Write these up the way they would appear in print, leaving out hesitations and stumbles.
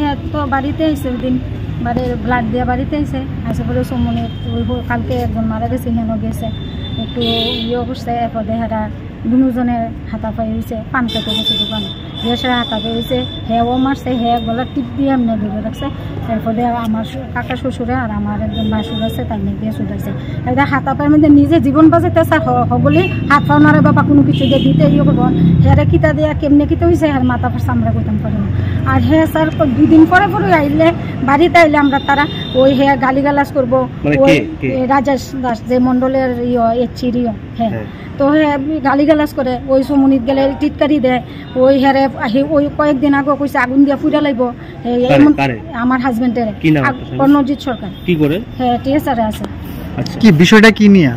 হ্যাঁ তো বাড়িতে আইসে ওই দিন বাড়ির ব্লাড দিয়ে বাড়িতে আইসে আসে পরে সমনে ওই কালকে একজন মারা গেছে হেন গেছে একটু ইয়ে করছে এরপরে হেরা দুজনের হাতাপাই হয়েছে পান খেতে গেছে দোকানে গ্যাসের হাতাপাই হয়েছে হেও মারছে হে গলার টিপ দিয়ে এমনি ধরে রাখছে এরপরে আমার কাকা শ্বশুরে আর আমার একজন ভাসুর আছে তাই নিয়ে গ্যাস উঠাইছে এটা হাতাপাইয়ের মধ্যে নিজে জীবন বাঁচাইতে স্যার হবলে হাত পাও নারে বাবা কোনো কিছু দিয়ে দিতে ইয়ে করবো হেরে কিতা দেয়া কেমনে কিতা হয়েছে আর মাথা চামড়া করতাম পারে না আর হ্যাঁ স্যার 2 দিন পরে পরে আইলে বাড়িতে আইলে আমরা তারা ওই হে গালিগালাজ করবো ওই রাজেশ দাস যে মন্ডলের এচির হ্যাঁ তো হ্যাঁ গালিগালাজ করে ওই সমনিত গেলে টিটকারি দেয় ওই হেরে ওই কয়েকদিন আগে কইছে আগুন দিয়ে পুরা লাগব আমার হাজবেন্ডের কর্ণজিৎ সরকার কি করে হ্যাঁ টিএসআর আছে কি বিষয়টা কি নিয়ে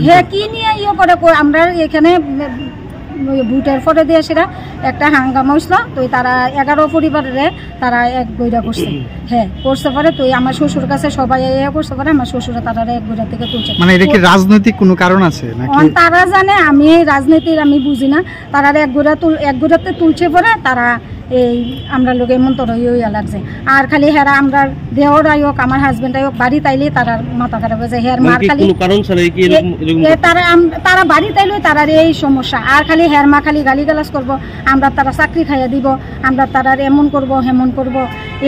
হ্যাঁ কি নিয়ে ইয়ে করে আমরা এখানে ভোটের পরে দিয়ে সেটা একটা হাঙ্গামা হয়েছিল তো তারা 11 পরিবারের তারা এক বইরা করছে হ্যাঁ করতে পারে তো আমার শ্বশুর কাছে সবাই করতে পারে আমার শ্বশুরা তারা এক বইরা থেকে তুলছে মানে এটা কি রাজনৈতিক কোনো কারণ আছে নাকি তারা জানে আমি রাজনীতির আমি বুঝি না তারা এক বইরাতে তুলছে পরে তারা এই আমরা লোক এমন তোর ইয়া লাগছে আর খালি হেরা আমরা দেহর আয়োগ আমার হাজবেন্ড আয়োগ বাড়ি তাইলে তারা মাথা খারাপ হয়েছে হের মার খালি তারা বাড়ি তাইলে তারা এই সমস্যা আর খালি হের মা খালি গালিগালাজ করবো আমরা তারা চাকরি খাইয়া দিব আমরা তারা এমন করব হেমন করব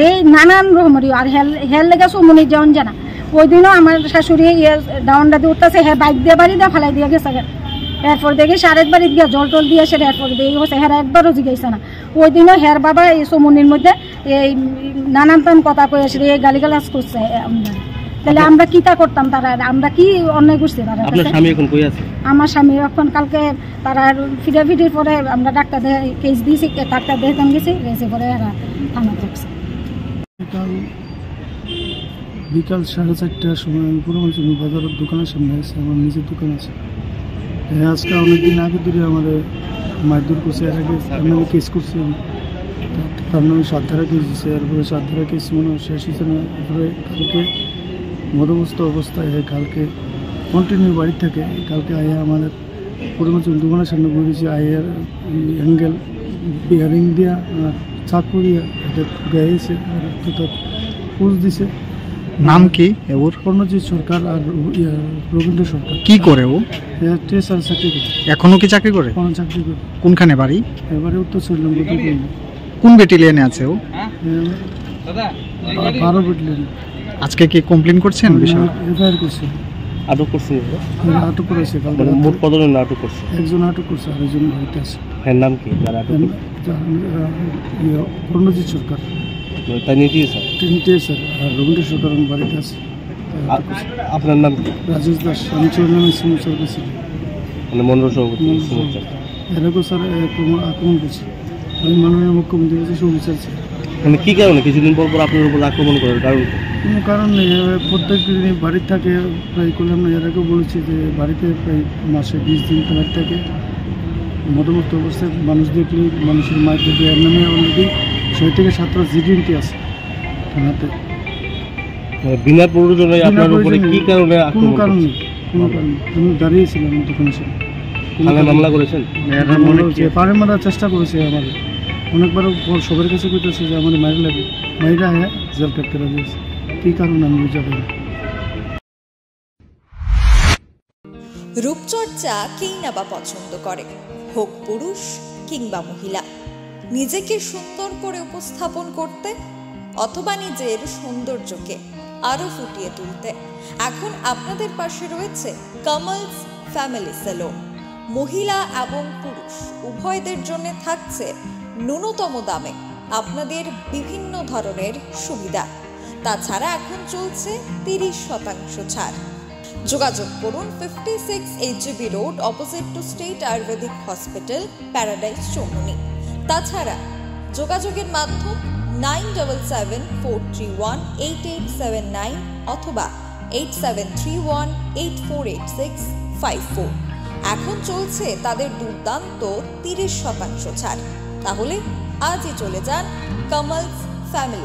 এই নানান রকমের আর হের লেগে সুমনি যেমন জানা ওই দিনও আমার শাশুড়ি ডাউনটা দিয়ে উঠতেছে হ্যাঁ বাইক দিয়ে বাড়ি দিয়ে ফেলাই দিয়ে গেছে এরপর দেখি সারেক বাড়িতে গিয়ে জল টল দিয়ে সেটা এরপর দেখি হচ্ছে হেরা একবারও জিগাইছে না ওই দিনও হের বাবা এই সমনির মধ্যে এই নানান কথা কয়ে আসলে এই গালিগালাজ করছে তাহলে আমরা কিতা করতাম তারা আমরা কি অন্যায় করছি তারা আমার স্বামী এখন কালকে তারা ফিডাফিডির পরে আমরা ডাক্তার কেস দিয়েছি ডাক্তার দেখতাম গেছি পরে এরা থানা থাকছে বিকাল 4:30টার সময় আমি পুরোমাঞ্চল বাজারের দোকানের সামনে আছে আমার নিজের দোকান আছে আজকে অনেকদিন আগে ধরে আমার মারধর করছে এর আগে আমি কেস করছি তার নামে 7 ধারা কেস দিচ্ছে এরপরে 7 ধারা কেস মনে হয় শেষ হয়েছে না এরপরে কালকে মদগ্রস্ত অবস্থায় কালকে কন্টিনিউ বাড়ির থেকে কালকে আয়া আমাদের পুরোমাঞ্চল দোকানের সামনে ঘুরেছি আয়ার অ্যাঙ্গেল বিয়ারিং দিয়া চাকু দিয়া গাইছে আর পুষ দিছে নাম কি ওর কর্ণজিৎ সরকার আর রবীন্দ্র সরকার কি করে ও টিএসআর চাকরি করে এখনো কি চাকরি করে কোন চাকরি করে কোনখানে বাড়ি এবারে উত্তর চললাম কোন ব্যাটালিয়নে আছে ও দাদা 12 ব্যাটালিয়ন আজকে কি কমপ্লেইন করছেন বিষয় এফআইআর করছে আটক করছেন আটক করেছে মোট কতজন আটক করছে একজন আটক করছে আর একজন বাড়িতে আছে এর নাম কি যারা আটক কর্ণজিৎ সরকার তাই নিয়ে স্যার স্যার আর রবীন্দ্র সরকার বাড়িতে আছে আপনার নাম কি রাজেশ দাস আমি চেয়ারম্যান সিমুচার কাছে মানে মন্ডল সভাপতি এরকম স্যার আক্রমণ করছে আমি মাননীয় মুখ্যমন্ত্রীর কাছে সুবিচার চাই মানে কী কারণে কিছুদিন পর পর আপনার উপর আক্রমণ করার কারণ কোনো কারণ নেই প্রত্যেক দিনই বাড়ির থাকে প্রায় করলাম না এর আগেও বলেছি যে বাড়িতে প্রায় মাসে 20 দিন বাড়ি থাকে মধ্যমস্ত অবস্থায় মানুষ দেখলে মানুষের মায়ের দেখলে এর নামে অলরেডি 6 থেকে 7টা জিডিএনটি আছে থানাতে বিনা প্রয়োজনে আপনার উপরে কি কারণে কোনো কারণ নেই আমি দাঁড়িয়েছিলাম দোকানের সামনে মামলা করেছেন পাড়ে মারার চেষ্টা করেছে আমাদের অনেকবার সবার কাছে কইতেছে যে আমাদের মায়ের লাগে মায়েরা হ্যাঁ জেল কাটতে দিয়েছে কী কারণ আমি বুঝতে পারি রূপচর্চা কেই না বা পছন্দ করে হোক পুরুষ কিংবা মহিলা নিজেকে সুন্দর করে উপস্থাপন করতে অথবা নিজের সৌন্দর্যকে আরো ফুটিয়ে তুলতে এখন আপনাদের পাশে রয়েছে কামালস ফ্যামিলি সেলুন মহিলা এবং পুরুষ উভয়দের জন্য থাকছে ন্যূনতম দামে আপনাদের বিভিন্ন ধরনের সুবিধা তাছাড়া এখন চলছে 30% ছাড় যোগাযোগ করুন 56 HGB road opposite to state ayurvedic hospital paradise Chowmuhani তাছাড়া যোগাযোগের মাধ্যম 9774318879 অথবা 8731848654 এখন চলছে তাদের দুর্দান্ত 30% ছাড় তাহলে আজই চলে যান কামালস ফ্যামিলি